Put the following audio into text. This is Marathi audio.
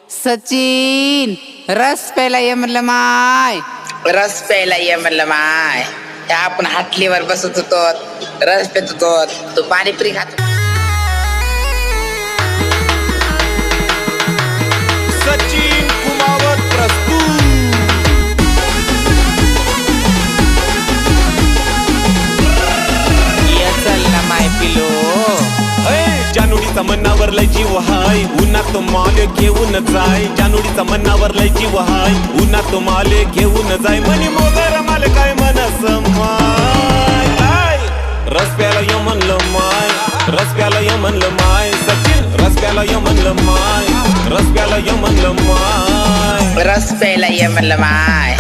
सचिन रस प्यायला ये म्हणलं माय. रस प्यायला ये म्हणलं माय. त्या आपण हाटलीवर बसत होतो, रस पेत होतो, तू पाणीपुरी खात. सचिन कुमावत प्रस्तुत. ये चल ना माय पिलो. जानुडीचा मनावर लय जीव हाय, उन्हात तो माल घेऊन जाय. जानुडीचा मनावर लय जीव हाय, उन्हात तो माल घेऊन जाय. मनी मोगर माल काय मनस माय. रस प्याला ये म्हणलं माय, रस प्याला ये म्हणलं माय. सचिन रस प्याला ये म्हणलं माय, रस प्याला ये म्हणलं माय. रस प्यायला ये म्हणलं माय.